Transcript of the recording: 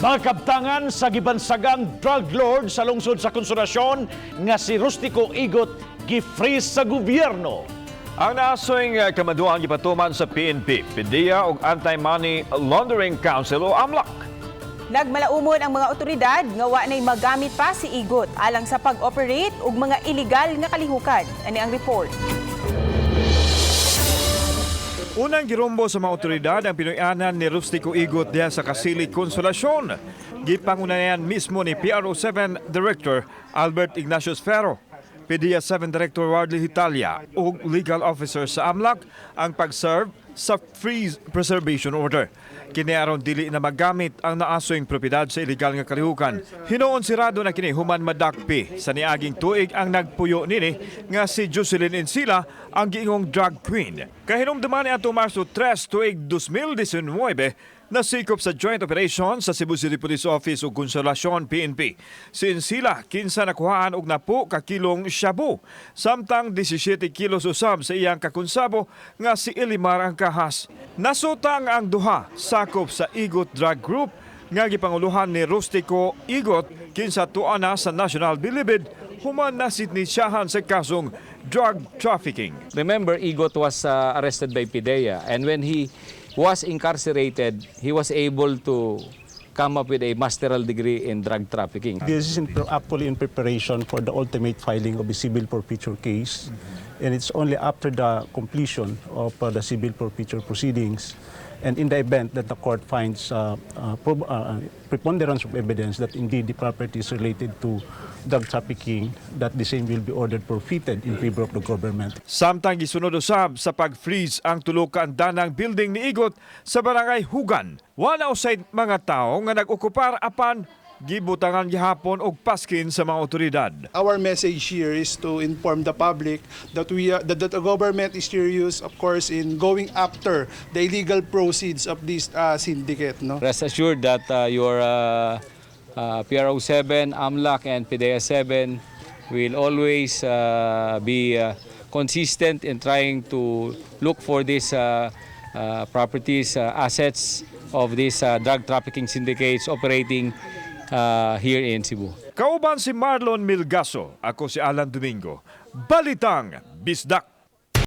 Makabtangan sa gibansagang drug lord sa lungsod sa Konsolasyon nga si Rustico Igot gi-freeze sa gobyerno. Ang naasoy kamaduan gipatuman sa PNP, PDEA ug Anti-Money Laundering Council o AMLAC. Nagmalaumon ang mga otoridad nga wa nay magamit pa si Igot alang sa pag-operate ug mga illegal nga kalihukan. Ani ang report. Unang girombo sa mga otoridad ang pinuyanan ni Rustico Igot diha sa Kasili, Konsolasyon. Gipangunayan mismo ni PRO7 Director Albert Ignacio Ferro, PDEA 7 Director Wardley Hitalia ug Legal Officer sa AMLAC ang pag-serve sa freeze preservation order. Kini aron dili na magamit ang naasoyng propiedad sa illegal nga kalihukan. Hinuon sirado na kini human madakpi sa niaging tuig ang nagpuyo nini nga si Jocelyn Encila ang giingong drug queen. Kahinumduman ni ato Marso 3 tuig 2019 nasikop sa joint operation sa Cebu City Police Office ug Konsolasyon PNP. Si Encila kinsa nakuhaan og napo ka kilong shabu, samtang 17 kilos usab sa iyang kakonsabo nga si Elimar ang kahas. Nasutang ang duha sakop sa Igot Drug Group nga gipanguluhan ni Rustico Igot kinsa tuana sa National Bilibid human nasitnisyahan sa kasong drug trafficking. Remember, Igot was arrested by PDEA, and when he was incarcerated, he was able to come up with a masteral degree in drug trafficking. This is actually in preparation for the ultimate filing of the civil forfeiture case, and it's only after the completion of the civil forfeiture proceedings and in the event that the court finds preponderance of evidence that indeed the property is related to drug trafficking, that the same will be ordered forfeited in favor of the government. Samtang gisunod usab sa pag-freeze ang tulo ka andanang building ni Igot sa barangay Hugan. Wala usay mga tao nga nag-okupar apan gibutangan gihapon og paskin sa mga otoridad. Our message here is to inform the public that that the government is serious, of course, in going after the illegal proceeds of this syndicate. No? Rest assured that your PRO7, AMLAC, and PDEA 7 will always be consistent in trying to look for these properties, assets of these drug trafficking syndicates operating here in Cebu. Kauban si Marlon Milgaso, ako si Alan Domingo. Balitang Bisdak.